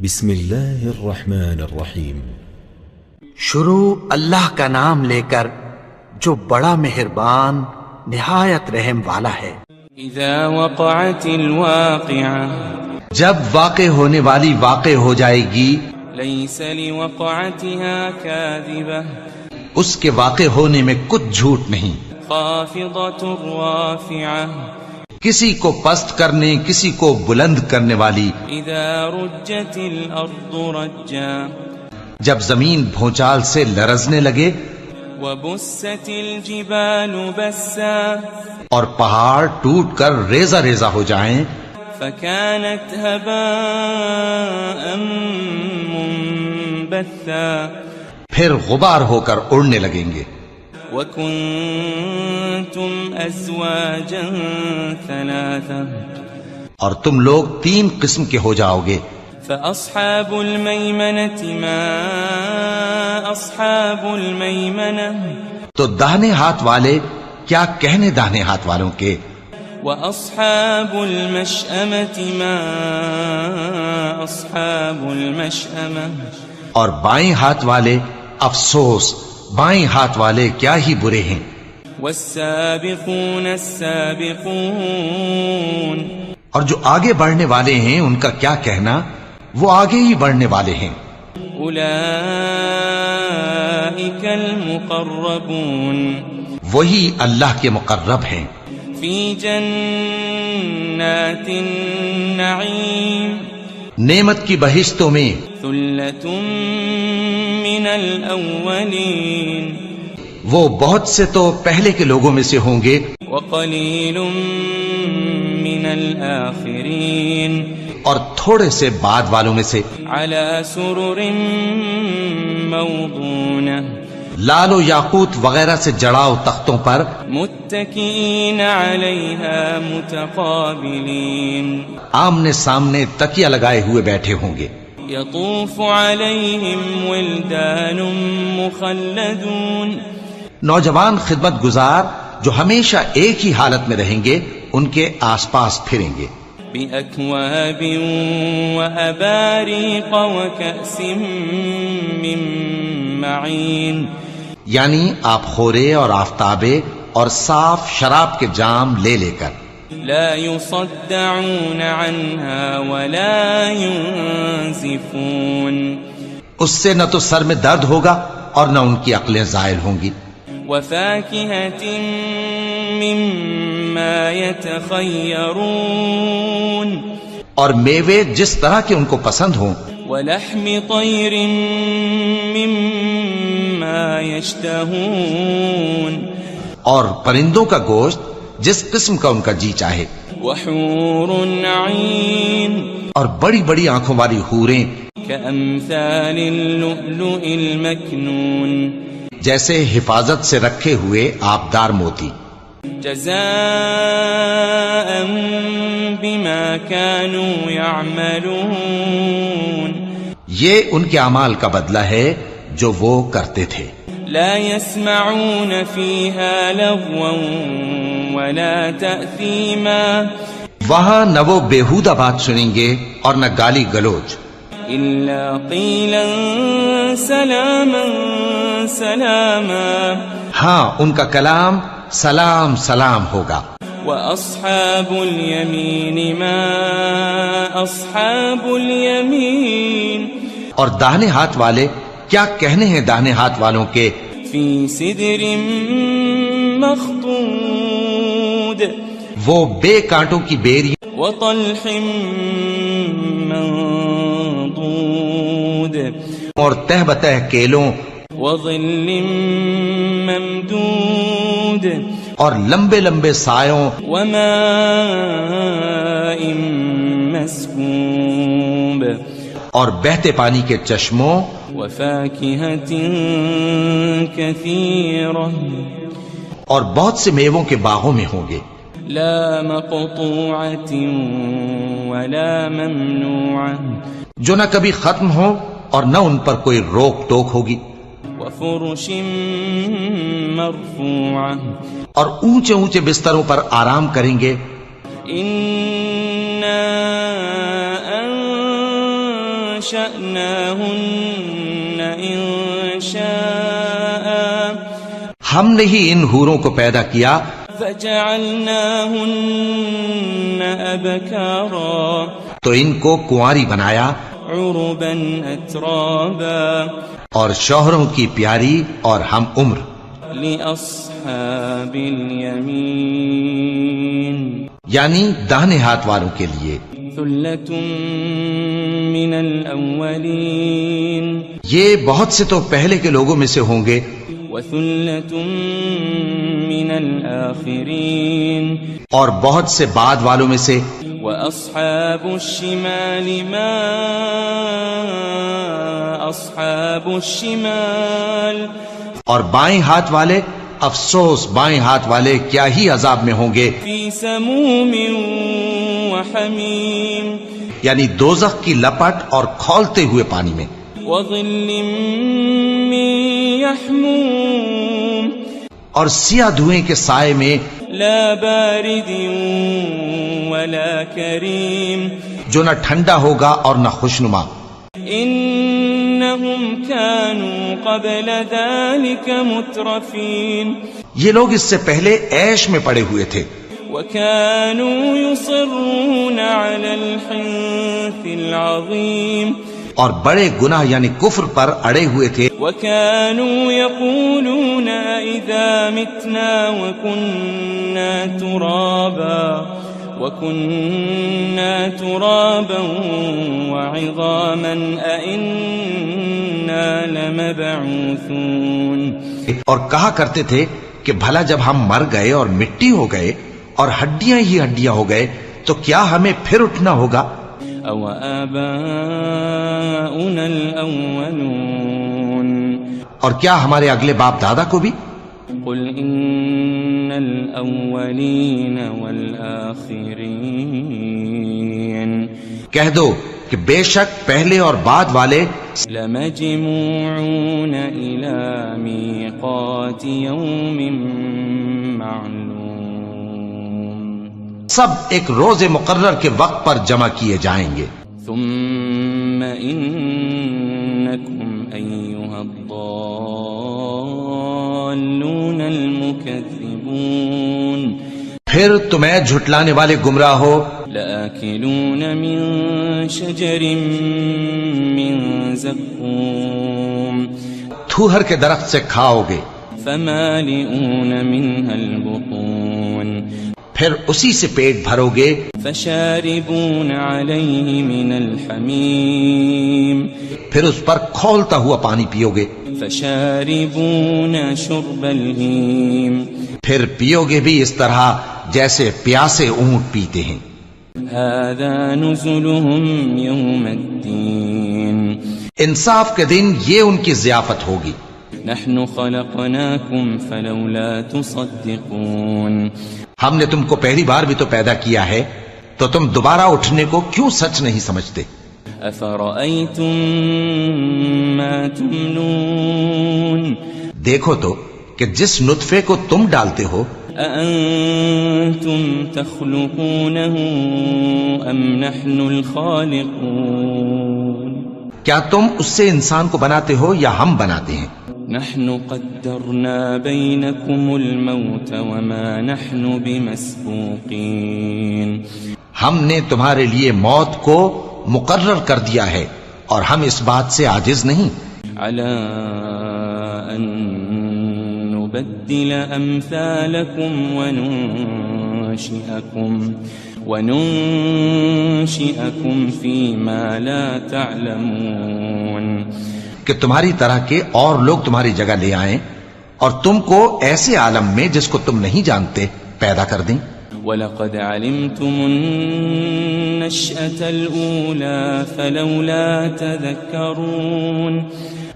بسم اللہ الرحمن الرحیم۔ شروع اللہ کا نام لے کر جو بڑا مہربان نہایت رحم والا ہے۔ اذا وقعت الواقعہ، جب واقع ہونے والی واقع ہو جائے گی، لیس لوقعتها کاذبہ، اس کے واقع ہونے میں کچھ جھوٹ نہیں، خافضۃ رافعہ، کسی کو پست کرنے کسی کو بلند کرنے والی۔ اذا رجت الارض رجا، جب زمین بھونچال سے لرزنے لگے، وبست الجبال بسا، اور پہاڑ ٹوٹ کر ریزہ ریزہ ہو جائیں، فكانت هباء منبثا، پھر غبار ہو کر اڑنے لگیں گے۔ وكنتم ازواجا ثلاثا، اور تم لوگ 3 قسم کے ہو جاؤ گے۔ فأصحاب المیمنة ما اصحاب المیمنة، تو داہنے ہاتھ والے کیا کہنے داہنے ہاتھ والوں کے، واصحاب المشأمة ما اصحاب المشأمة، اور بائیں ہاتھ والے افسوس بائیں ہاتھ والے کیا ہی برے ہیں۔ والسابقون السابقون، اور جو آگے بڑھنے والے ہیں ان کا کیا کہنا، وہ آگے ہی بڑھنے والے ہیں۔ اولئک المقربون، وہی اللہ کے مقرب ہیں، فی جنات النعیم، نعمت کی بہشتوں میں۔ ثلۃ من الاولین، وہ بہت سے تو پہلے کے لوگوں میں سے ہوں گے، وقلیل من الآخرین، اور تھوڑے سے بعد والوں میں سے۔ علی سرر موضونہ، لال و یاقوت وغیرہ سے جڑاؤ تختوں پر، متکئین علیہا متقابلین، آمنے سامنے تکیہ لگائے ہوئے بیٹھے ہوں گے۔ یطوف علیہم ولدان مخلدون، نوجوان خدمت گزار جو ہمیشہ ایک ہی حالت میں رہیں گے ان کے آس پاس پھریں گے۔ بأکواب وأباریق وکأس من معین، یعنی آپ خورے اور آفتابے اور صاف شراب کے جام لے لے کر۔ لا يصدعون عنها ولا ينزفون، اس سے نہ تو سر میں درد ہوگا اور نہ ان کی عقلیں زائل ہوں گی۔ وفاكهة مما يتخيرون، اور میوے جس طرح کے ان کو پسند ہوں، ولحم طير مما يشتهون، اور پرندوں کا گوشت جس قسم کا ان کا جی چاہے، وحور عين، اور بڑی بڑی آنکھوں والی حوریں كأمثال اللؤلؤ المكنون، جیسے حفاظت سے رکھے ہوئے آبدار موتی۔ جزاء بما كانوا يعملون، یہ ان کے اعمال کا بدلہ ہے جو وہ کرتے تھے۔ لا يسمعون فيها لغوا ولا تأثيما، وہاں نہ وہ بیہودہ بات سنیں گے اور نہ گالی گلوچ، إلا قيلا سلاما سلاما، ہاں ان کا کلام سلام سلام ہوگا۔ وأصحاب اليمين ما أصحاب اليمين، اور داہنے ہاتھ والے کیا کہنے ہیں داہنے ہاتھ والوں کے، في سدر مخضود، وہ بے کانٹوں کی بیری وطلح منضود، اور تہ بتہ کیلوں وظل ممدود، اور لمبے لمبے سایوں، وماء مسكوب، اور بہتے پانی کے چشموں، وفاكهة كثيرة، اور بہت سے میووں کے باغوں میں ہوں گے، لا مقطوعة ولا ممنوعة، جو نہ کبھی ختم ہو اور نہ ان پر کوئی روک ٹوک ہوگی، وفرش مرفوعة، اور اونچے اونچے بستروں پر آرام کریں گے۔ فأنشأناهن إنشاء ہم نے ہی ان حوروں کو پیدا کیا فجعلناهن أبكارا تو ان کو کنواری بنایا عربا أترابا اور شوہروں کی پیاری اور ہم عمر لأصحاب اليمين یعنی داہنے ہاتھ والوں کے لیے ثلة من الأولين یہ بہت سے تو پہلے کے لوگوں میں سے ہوں گے وثلة من الآخرين اور بہت سے بعد والوں میں سے وأصحاب الشمال ما أصحاب الشمال اور بائیں ہاتھ والے افسوس بائیں ہاتھ والے کیا ہی عذاب میں ہوں گے في سموم وحميم یعنی دوزخ کی لپٹ اور کھولتے ہوئے پانی میں وظل من يحموم اور سیاہ دھوئیں کے سائے میں لا بارد ولا كريم جو نہ ٹھنڈا ہوگا اور نہ خوشنما إنهم كانوا قبل ذلك مترفين یہ لوگ اس سے پہلے عیش میں پڑے ہوئے تھے وكانوا يصرون على الحنث العظيم اور بڑے گناہ یعنی کفر پر اڑے ہوئے تھے وكانوا يقولون إذا متنا وكنا ترابا وعظاما أئنا لمبعوثون اور کہا کرتے تھے کہ بھلا جب ہم مر گئے اور مٹی ہو گئے اور ہڈیاں ہی ہڈیاں ہو گئے تو کیا ہمیں پھر اٹھنا ہوگا أو آباؤنا الأولون اور کیا ہمارے اگلے باپ دادا کو بھی قل إن الأولين والآخرين کہہ دو کہ بے شک پہلے اور بعد والے لمجموعون إلى ميقات يوم معلوم سب ایک روز مقرر کے وقت پر جمع کیے جائیں گے ثم إنكم أيها الضالون المكذبون پھر تمہیں جھٹلانے والے گمراہ ہو لآكلون من شجر من زقوم تھوہر کے درخت سے کھاؤ گے فمالئون منها البطون پھر اسی سے پیٹ بھرو گے فشاربون عليه من الحميم پھر اس پر کھولتا ہوا پانی پیو گے فشاربون شرب الهيم پھر پیو گے بھی اس طرح جیسے پیاسے اونٹ پیتے ہیں هذا نزلهم يوم الدين انصاف کے دن یہ ان کی ضیافت ہوگی نحن خلقناكم فلولا تصدقون ہم نے تم کو پہلی بار بھی تو پیدا کیا ہے تو تم دوبارہ اٹھنے کو کیوں سچ نہیں سمجھتے أفرأيتم ما تمنون دیکھو تو کہ جس نطفے کو تم ڈالتے ہو أأنتم تخلقونه أم نحن الخالقون کیا تم اس سے انسان کو بناتے ہو یا ہم بناتے ہیں نحن قدرنا بينكم الموت وما نحن بمسبوقين ہم نے تمہارے لیے موت کو مقرر کر دیا ہے اور ہم اس بات سے عاجز نہیں على أن نبدل أمثالكم وننشئكم فيما لا تعلمون کہ تمہاری طرح کے اور لوگ تمہاری جگہ لے آئیں اور تم کو ایسے عالم میں جس کو تم نہیں جانتے پیدا کر دیں وَلَقَدْ عَلِمْتُمُ النَّشْأَةَ الْأُولَى فَلَوْلَا تَذَكَّرُونَ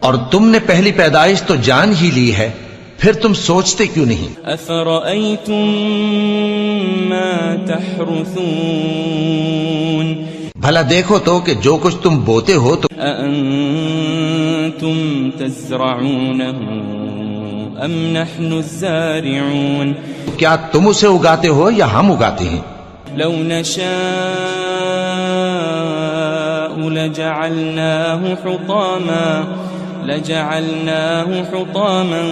اور تم نے پہلی پیدائش تو جان ہی لی ہے پھر تم سوچتے کیوں نہیں أَفَرَأَيْتُم مَّا تَحْرُثُونَ بھلا دیکھو تو کہ جو کچھ تم بوتے ہو تو أَأَنتُمْ تَزْرَعُونَهُ أَمْ نَحْنُ الزَّارِعُونَ کیا تم اسے اگاتے ہو یا ہم اگاتے ہیں لو نشاء لجعلناه حطاما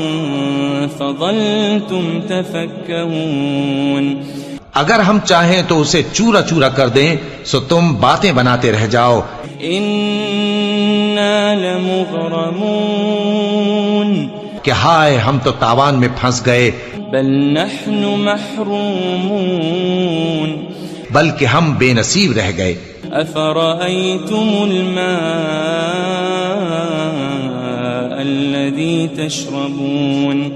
فظلتم تفكهون. اگر ہم چاہیں تو اسے چورا چورا کر دیں سو تم باتیں بناتے رہ جاؤ. انا لمغرمون. کہ ہائے ہم تو تاوان میں پھنس گئے. بل نحن محرومون. بلکہ ہم بے نصیب رہ گئے. افرأيتم الماء الذي تشربون.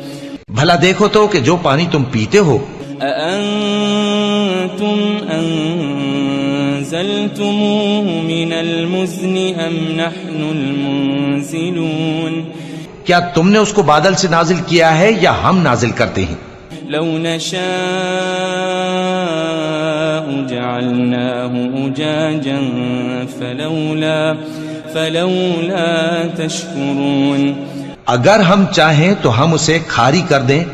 بھلا دیکھو تو کہ جو پانی تم پیتے ہو. أأنتم أنزلتموه من المزن أم نحن المنزلون. کیا تم نے اس کو بادل سے نازل کیا ہے یا ہم نازل کرتے ہیں؟ لو نشاء جعلناه أجاجا فلولا تشكرون. اگر ہم چاہیں تو ہم اسے کھاری کر دیں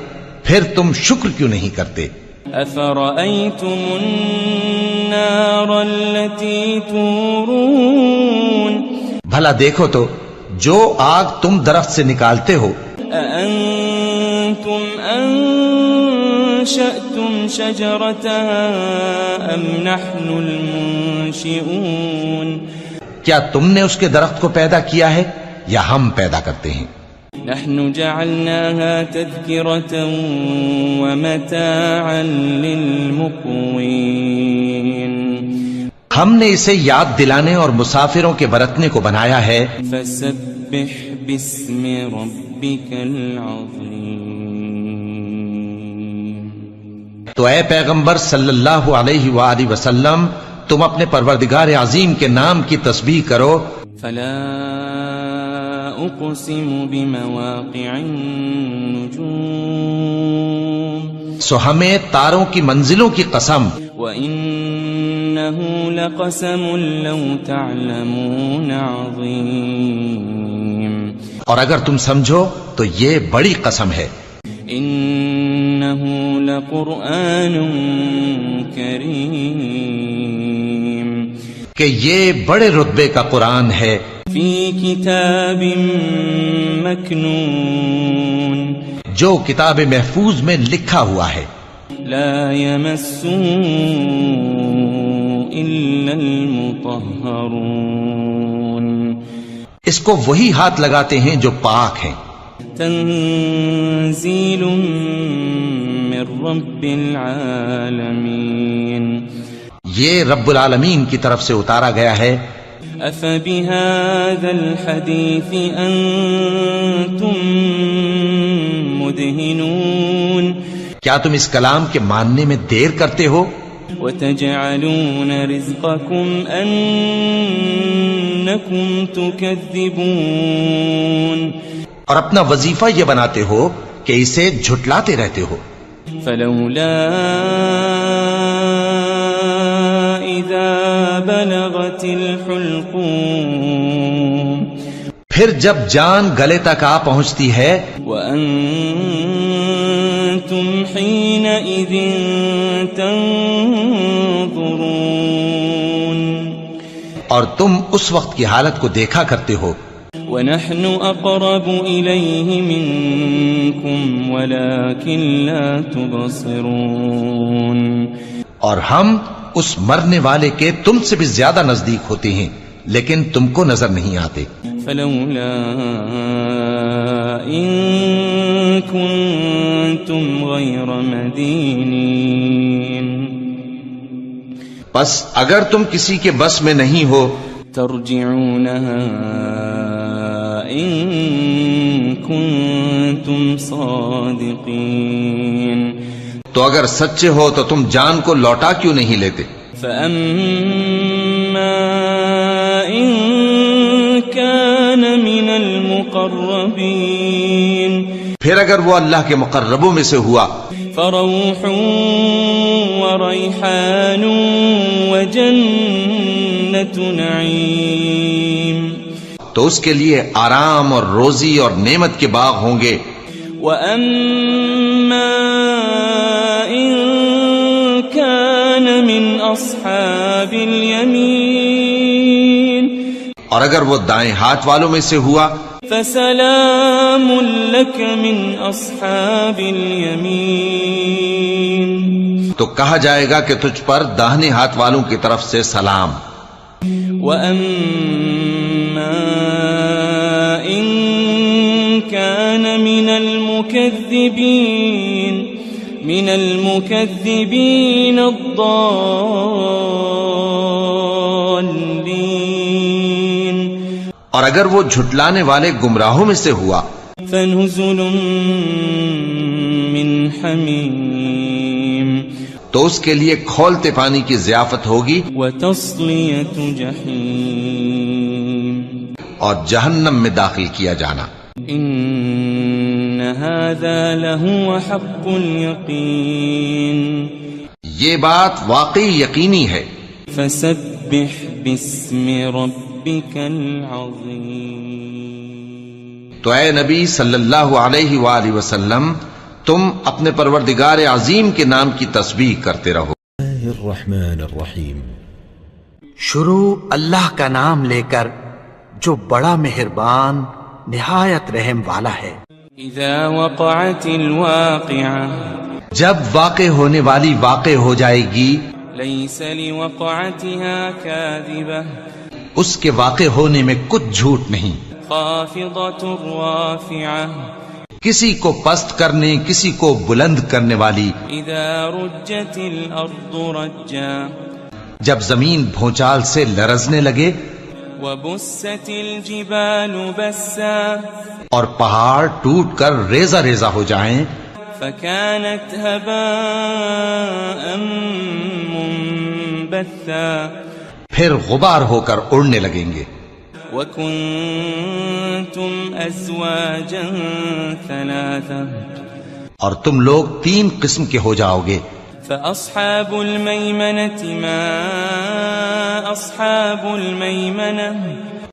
پھر تم شکر کیوں نہیں کرتے؟ أفرأيتم النار التي تورون. بھلا دیکھو تو جو آگ تم درخت سے نکالتے ہو. أأنتم أنشأتم شجرتها أم نحن المنشئون. کیا تم نے اس کے درخت کو پیدا کیا ہے یا ہم پیدا کرتے ہیں؟ نحن جعلناها تذكرة ومتاعا للمقوين. ہم نے اسے یاد دلانے اور مسافروں کے برتنے کو بنایا ہے. فسبح باسم ربك العظيم. تو اے پیغمبر صلی اللہ علیہ وآلہ وسلم تم اپنے پروردگار عظیم کے نام کی تسبیح کرو. فلا اقسم بمواقع النجوم. سو ہمیں تاروں کی منزلوں کی قسم. وَإِنَّهُ لَقَسَمٌ لَوْ تَعْلَمُونَ عَظِيمٌ. اور اگر تم سمجھو تو یہ بڑی قسم ہے. إِنَّهُ لَقُرْآنٌ كَرِيمٌ. کہ یہ بڑے رتبے کا قرآن ہے. فِي كِتَابٍ مَكْنُونٍ. جو کتاب محفوظ میں لکھا ہوا ہے. لا يمسه إلا المطهرون. اس کو وہی ہاتھ لگاتے ہیں جو پاک ہیں. تنزيل من رب العالمين. یہ رب العالمین کی طرف سے اتارا گیا ہے. أفبهذا الحديث أنتم مدهنون. کیا تم اس کلام کے ماننے میں دیر کرتے ہو؟ وتجعلون رزقكم أنكم تكذبون. اور اپنا وظیفہ یہ بناتے ہو کہ اسے جھٹلاتے رہتے ہو. فلولا إذا بلغت الحلقوم. پھر جب جان گلے تک آ پہنچتی ہے. وأنتم حينئذ تنظرون. اور تم اس وقت کی حالت کو دیکھا کرتے ہو. ونحن أقرب إليه منكم ولكن لا تبصرون. اور ہم اس مرنے والے کے تم سے بھی زیادہ نزدیک ہوتے ہیں لیکن تم کو نظر نہیں آتے. فلولا إن كنتم غير مدينين. بس اگر تم کسی کے بس میں نہیں ہو ترجعونها إن كنتم صادقين. تو اگر سچے ہو تو تم جان کو لوٹا کیوں نہیں لیتے؟ فأما إن كان من المقربين. پھر اگر وہ اللہ کے مقربوں میں سے ہوا فروح وريحان وجنة نعيم. تو اس کے لیے آرام اور روزی اور نعمت کے باغ ہوں گے. وأما إن كان من أصحاب اليمين اور اگر وہ دائیں ہاتھ والوں میں سے ہوا فسلام لك من أصحاب اليمين تو کہا جائے گا کہ تجھ پر داہنے ہاتھ والوں کی طرف سے سلام. وَأَمَّا إِن كَانَ مِنَ الْمُكَذِّبِينَ الضَّالِّينَ اور اگر وہ جھٹلانے والے گمراہوں میں سے ہوا فَنُزُلٌ مِّنْ حَمِيمٍ تو اس کے لیے کھولتے پانی کی ضیافت ہوگی وَتَصْلِيَةُ جَحِيمٍ اور جہنم میں داخل کیا جانا. إِنَّ هَذَا لَهُوَ حَقُّ الْيَقِينِ یہ بات واقعی یقینی ہے. فَسَبِّحْ بِاسْمِ رَبِّكَ الْعَظِيمِ تو اے نبی صلی اللہ علیہ وآلہ وسلم تم اپنے پروردگار عظیم کے نام کی تسبیح کرتے رہو. الرحمن الرحیم. شروع اللہ کا نام لے کر جو بڑا مہربان نہایت رحم والا ہے. اذا وقعت الواقعة جب واقع ہونے والی واقع ہو جائے گی ليس لوقعتها كاذبة اس کے واقع ہونے میں کچھ جھوٹ نہیں. خافضة رافعة کسی کو پست کرنے کسی کو بلند کرنے والی. اذا رجت الارض رجا جب زمین بھونچال سے لرزنے لگے وبست الجبال بسا اور پہاڑ ٹوٹ کر ریزہ ریزہ ہو جائیں فكانت هباء منبثا پھر غبار ہو کر اڑنے لگیں گے. وكنتم ازواجا ثلاثا اور تم لوگ 3 قسم کے ہو جاؤ گے. فأصحاب الميمنة ما أصحاب الميمنة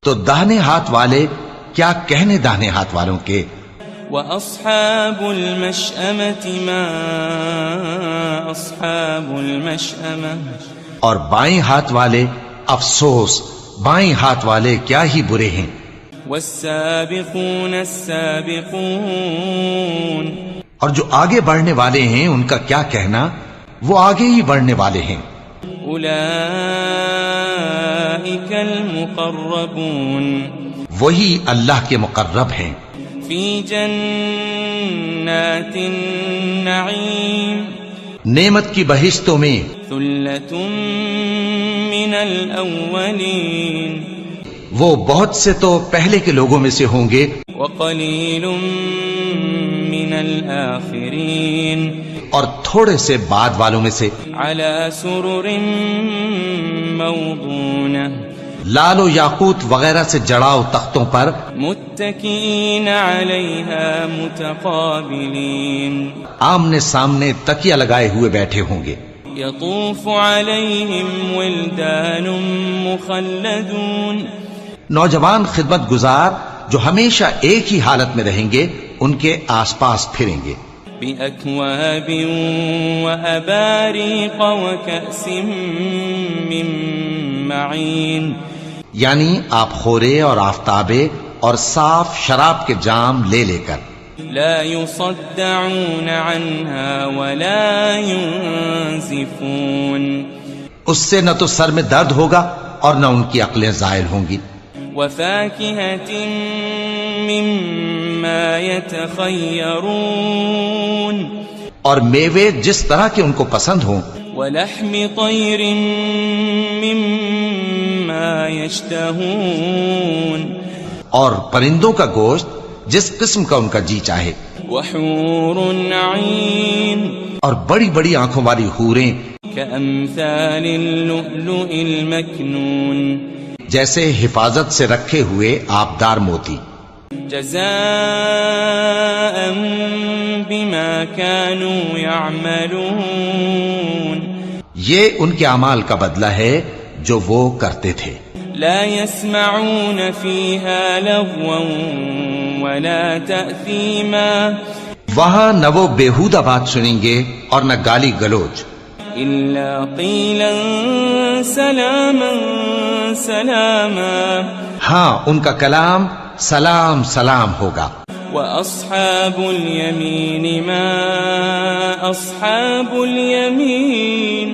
تو داہنے ہاتھ والے کیا کہنے داہنے ہاتھ والوں کے. وأصحاب المشأمة ما أصحاب المشأمة اور بائیں ہاتھ والے افسوس بائیں ہاتھ والے کیا ہی برے ہیں. والسابقون السابقون اور جو آگے بڑھنے والے ہیں ان کا کیا کہنا وہ آگے ہی بڑھنے والے ہیں. أولئك المقربون وہی اللہ کے مقرب ہیں. في جنات النعيم نعمت کی بہشتوں میں. ثلة من الأولين وہ بہت سے تو پہلے کے لوگوں میں سے ہوں گے. وقليل من الآخرين اور تھوڑے سے بعد والوں میں سے. على سرر موضونة لال و یاقوت وغیرہ سے جڑاؤ تختوں پر. متكئين عليها متقابلين آمنے سامنے تکیہ لگائے ہوئے بیٹھے ہوں گے. يطوف عليهم ولدان مخلدون نوجوان خدمت گزار جو ہمیشہ ایک ہی حالت میں رہیں گے ان کے آس پاس پھریں گے. بأكواب وأباريق وكأس من معين یعنی آپ خورے اور آفتابے اور صاف شراب کے جام لے لے کر. لا يصدعون عنها ولا ينزفون اس سے نہ تو سر میں درد ہوگا اور نہ ان کی عقلیں زائل ہوں گی. وفاكهة مما يتخيرون اور میوے جس طرح کے ان کو پسند ہوں. ولحم طير مما يشتهون اور پرندوں کا گوشت جس قسم کا ان کا جی چاہے. وحور عين اور بڑی بڑی آنکھوں والی حوریں كأمثال اللؤلؤ المكنون جیسے حفاظت سے رکھے ہوئے آبدار موتی. جزاء بما كانوا يعملون یہ ان کے اعمال کا بدلہ ہے جو وہ کرتے تھے. لا يسمعون فيها لغوا ولا تأثيما وہاں نہ وہ بیہودہ بات سنیں گے اور نہ گالی گلوچ. إلا قيلا سلاما سلاما ہاں ان کا کلام سلام سلام ہوگا. وأصحاب اليمين ما أصحاب اليمين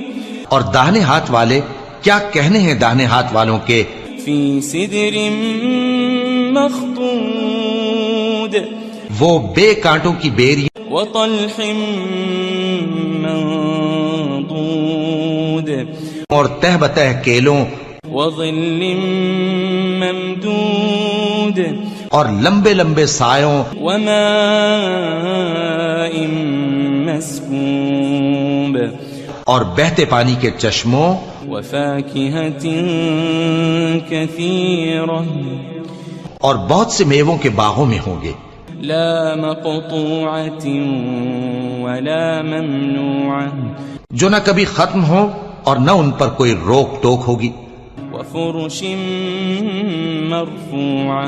اور داہنے ہاتھ والے کیا کہنے ہیں داہنے ہاتھ والوں کے. في سدر مخضود وہ بے کانٹوں کی بیری وطلح منضود اور تہ بتہ کیلوں وظل ممدود اور لمبے لمبے سایوں وماء مسكوب اور بہتے پانی کے چشموں وفاكهة كثيرة اور بہت سے میووں کے باغوں میں ہوں گے. لا مقطوعة ولا ممنوعة جو نہ کبھی ختم ہو اور نہ ان پر کوئی روک ٹوک ہوگی. وفرش مرفوعة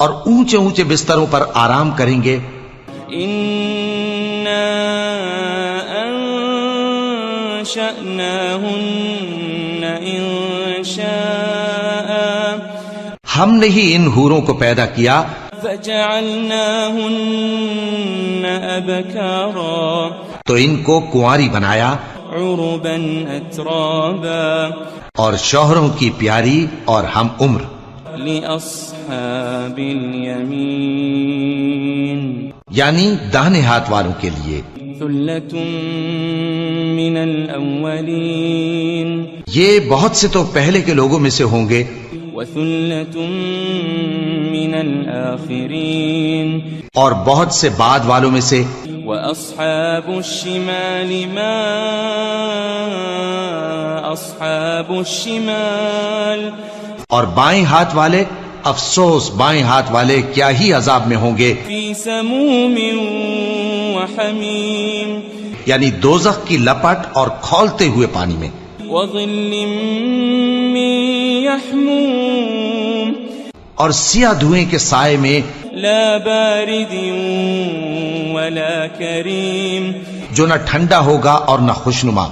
اور اونچے اونچے بستروں پر آرام کریں گے. إنا أنشأناهن إنشاء ہم نے ہی ان حوروں کو پیدا کیا فجعلناهن أبكارا تو ان کو کنواری بنایا عربا أترابا اور شوہروں کی پیاری اور ہم عمر. لأصحاب اليمين یعنی داہنے ہاتھ والوں کے لیے. ثلة من الأولين یہ بہت سے تو پہلے کے لوگوں میں سے ہوں گے وثلة من الآخرين اور بہت سے بعد والوں میں سے. وأصحاب الشمال ما أصحاب الشمال اور بائیں ہاتھ والے افسوس بائیں ہاتھ والے کیا ہی عذاب میں ہوں گے. في سموم وحميم یعنی دوزخ کی لپٹ اور کھولتے ہوئے پانی میں. وظل من يحموم اور سیاہ دھوئیں کے سائے میں لا بارد ولا كريم جو نہ ٹھنڈا ہوگا اور نہ خوشنما.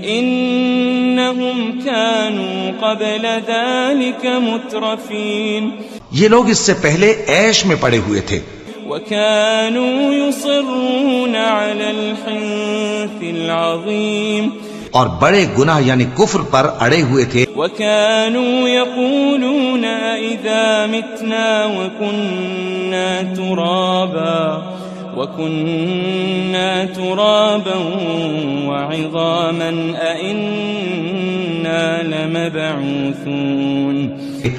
إنهم كانوا قبل ذلك مترفين یہ لوگ اس سے پہلے عیش میں پڑے ہوئے تھے وكانوا يصرون على الحنث العظيم اور بڑے گناہ یعنی کفر پر اڑے ہوئے تھے. وكانوا يقولون إذا متنا وكنا ترابا وعظاما أئنا لمبعوثون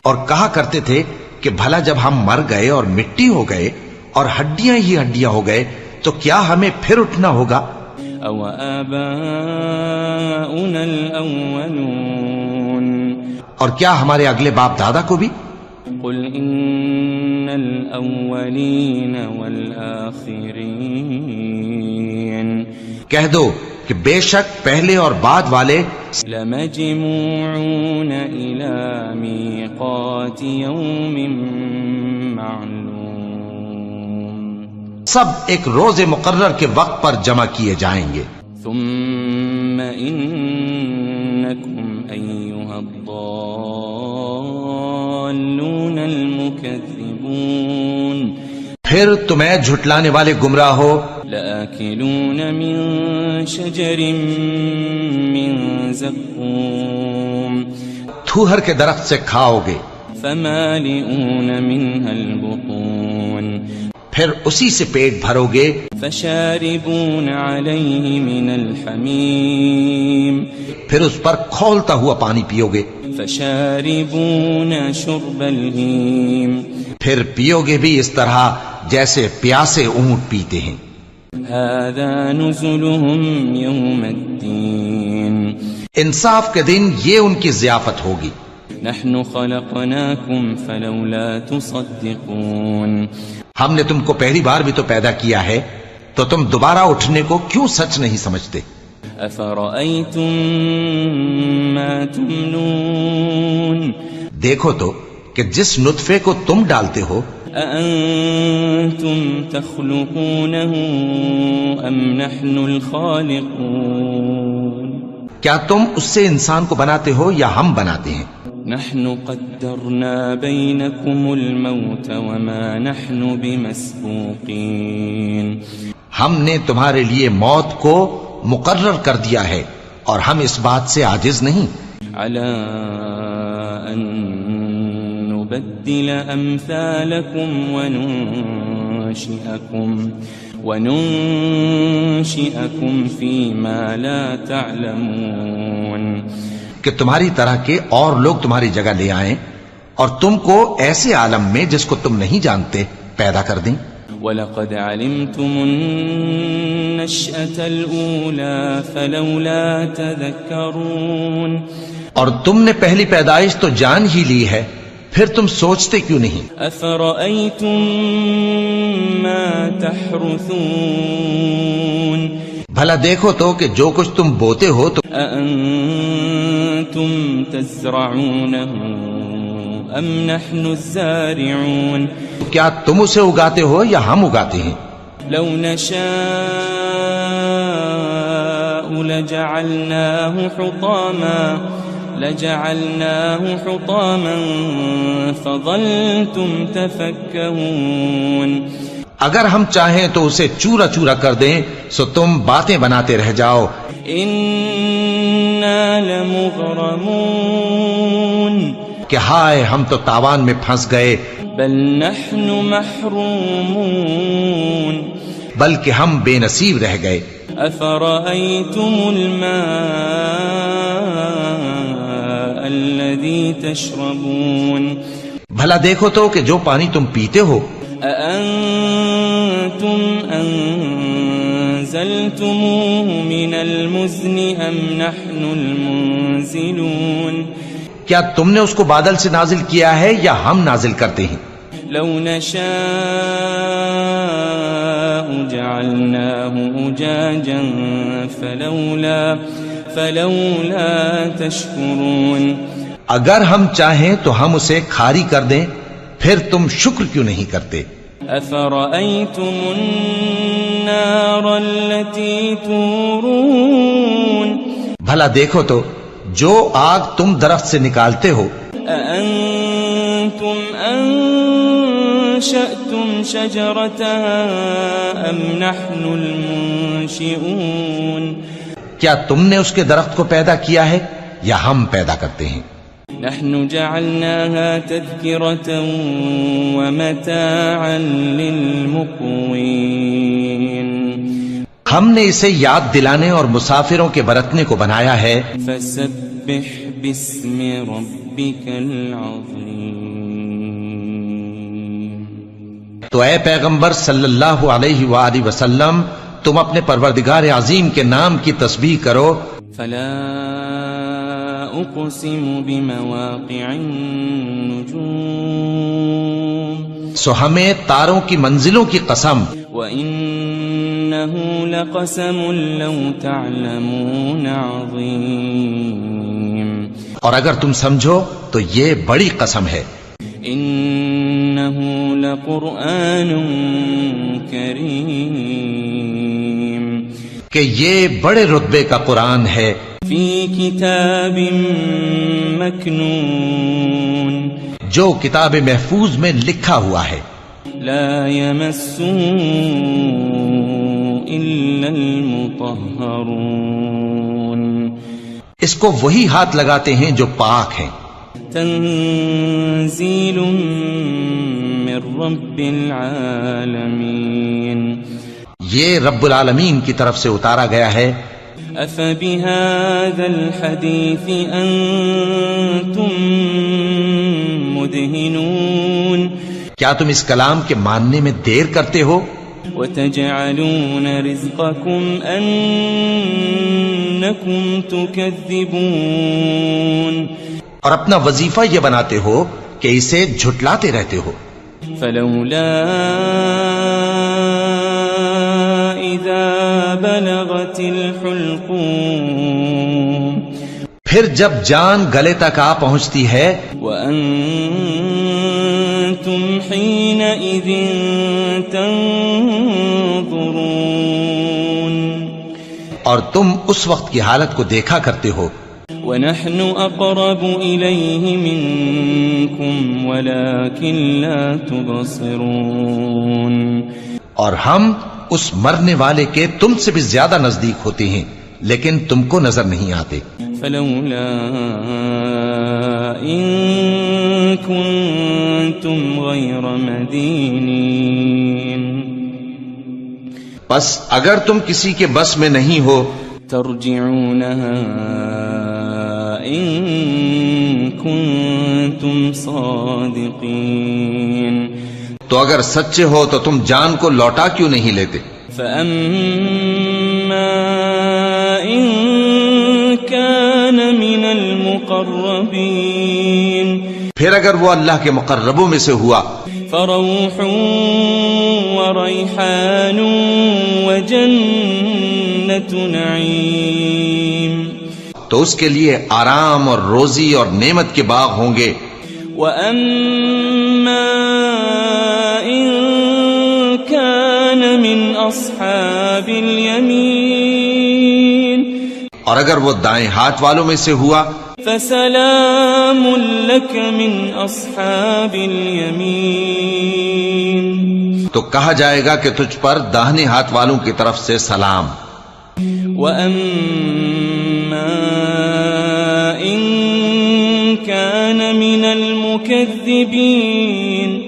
اور کہا کرتے تھے کہ بھلا جب ہم مر گئے اور مٹی ہو گئے اور ہڈیاں ہی ہڈیاں ہو گئے تو کیا ہمیں پھر اٹھنا ہوگا. أو آباؤنا الأولون اور کیا ہمارے اگلے باپ دادا کو بھی. قل إن الأولين والآخرين کہہ دو کہ بے شک پہلے اور بعد والے لمجموعون إلى ميقات يوم معلوم سب ایک روز مقرر کے وقت پر جمع کیے جائیں گے. ثم إنكم أيها الضالون المكذبون پھر تمہیں جھٹلانے والے گمراہ ہو لآكلون من شجر من زقوم تھوہر کے درخت سے کھاؤ گے فمالئون منها البطون پھر اسی سے پیٹ بھرو گے فشاربون عليه من الحميم پھر اس پر کھولتا ہوا پانی پیو گے فشاربون شرب الهيم پھر پیو گے بھی اس طرح جیسے پیاسے اونٹ پیتے ہیں. هذا نزلهم يوم الدين انصاف کے دن یہ ان کی ضیافت ہوگی. نحن خلقناكم فلولا تصدقون ہم نے تم کو پہلی بار بھی تو پیدا کیا ہے تو تم دوبارہ اٹھنے کو کیوں سچ نہیں سمجھتے. أفرأيتم ما تمنون دیکھو تو کہ جس نطفے کو تم ڈالتے ہو أأنتم تخلقونه أم نحن الخالقون کیا تم اس سے انسان کو بناتے ہو یا ہم بناتے ہیں؟ نحن قدرنا بينكم الموت وما نحن بمسبوقين ہم نے تمہارے لیے موت کو مقرر کر دیا ہے اور ہم اس بات سے عاجز نہیں على أن نبدل أمثالكم وننشئكم فيما لا تعلمون کہ تمہاری طرح کے اور لوگ تمہاری جگہ لے آئیں اور تم کو ایسے عالم میں جس کو تم نہیں جانتے پیدا کر دیں. وَلَقَدْ عَلِمْتُمُ النَّشْأَةَ الْأُولَى فَلَوْلَا تَذَكَّرُونَ اور تم نے پہلی پیدائش تو جان ہی لی ہے، پھر تم سوچتے کیوں نہیں؟ أَفَرَأَيْتُم مَّا تَحْرُثُونَ بھلا دیکھو تو کہ جو کچھ تم بوتے ہو تو أَأَنتُمْ تَزْرَعُونَهُ أَمْ نَحْنُ الزَّارِعُونَ کیا تم اسے اگاتے ہو یا ہم اگاتے ہیں؟ لو نشاء لجعلناه حطاما فظلتم تفكهون اگر ہم چاہیں تو اسے چورا چورا کر دیں سو تم باتیں بناتے رہ جاؤ. إنا لمغرمون کہ ہائے ہم تو تاوان میں پھنس گئے. بل نحن محرومون بلکہ ہم بے نصیب رہ گئے. أفرأيتم الماء الذي تشربون بھلا دیکھو تو کہ جو پانی تم پیتے ہو أأنتم أنزلتموه من المزن أم نحن المنزلون کیا تم نے اس کو بادل سے نازل کیا ہے یا ہم نازل کرتے ہیں؟ لو نشاء جعلناه أجاجا فلولا تشكرون اگر ہم چاہیں تو ہم اسے کھاری کر دیں پھر تم شکر کیوں نہیں کرتے؟ أفرأيتم النار التي تورون بھلا دیکھو تو جو آگ تم درخت سے نکالتے ہو أأنتم أنشأتم شجرتها أم نحن المنشئون کیا تم نے اس کے درخت کو پیدا کیا ہے یا ہم پیدا کرتے ہیں؟ نحن جعلناها تذكرة ومتاعا للمقوين ہم نے اسے یاد دلانے اور مسافروں کے برتنے کو بنایا ہے. فسبح باسم ربك العظيم تو اے پیغمبر صلی اللہ علیہ وآلہ وسلم تم اپنے پروردگار عظیم کے نام کی تسبیح کرو. فلا أقسم بمواقع النجوم سو ہمیں تاروں کی منزلوں کی قسم. وإنه لقسم لو تعلمون عظيم اور اگر تم سمجھو تو یہ بڑی قسم ہے. إنه لقرآن كريم کہ یہ بڑے رتبے کا قرآن ہے. في كتاب مكنون جو کتاب محفوظ میں لکھا ہوا ہے. لا يمسه إلا المطهرون اس کو وہی ہاتھ لگاتے ہیں جو پاک ہیں. تنزيل من رب العالمين یہ رب العالمین کی طرف سے اتارا گیا ہے. أفبهذا الحديث أنتم مدهنون کیا تم اس کلام کے ماننے میں دیر کرتے ہو؟ وتجعلون رزقكم أنكم تكذبون اور اپنا وظیفہ یہ بناتے ہو کہ اسے جھٹلاتے رہتے ہو. فلولا إذا بلغت الحلقوم پھر جب جان گلے تک آ پہنچتی ہے وأنتم حينئذ تنظرون اور تم اس وقت کی حالت کو دیکھا کرتے ہو ونحن أقرب إليه منكم ولكن لا تبصرون اور ہم اس مرنے والے کے تم سے بھی زیادہ نزدیک ہوتے ہیں لیکن تم کو نظر نہیں آتے فلولا إن كنتم غير مدينين بس اگر تم کسی کے بس میں نہیں ہو ترجعونها إن كنتم صادقين تو اگر سچے ہو تو تم جان کو لوٹا کیوں نہیں لیتے فأما إن كان من المقربين پھر اگر وہ اللہ کے مقربوں میں سے ہوا فروح وريحان وجنة نعيم تو اس کے لیے آرام اور روزی اور نعمت کے باغ ہوں گے وأما إن كان من أصحاب اليمين اور اگر وہ دائیں ہاتھ والوں میں سے ہوا فسلام لك من أصحاب اليمين تو کہا جائے گا کہ تجھ پر داہنے ہاتھ والوں کی طرف سے سلام وأما إن كان من المكذبين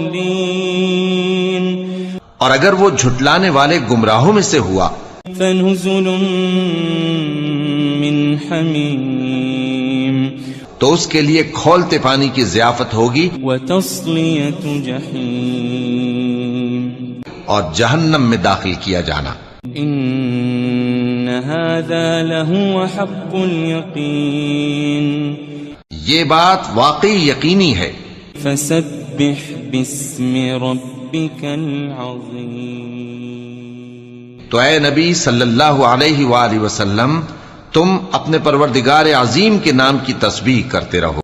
الضالين اور اگر وہ جھٹلانے والے گمراہوں میں سے ہوا فنزل من حمیم تو اس کے لیے کھولتے پانی کی ضیافت ہوگی وتصلیۃ جحیم اور جہنم میں داخل کیا جانا ان هذا لهو حق اليقین یہ بات واقعی یقینی ہے فسبح باسم ربك العظیم تو اے نبی صلی اللہ علیہ وآلہ وسلم تم اپنے پروردگار عظیم کے نام کی تسبیح کرتے رہو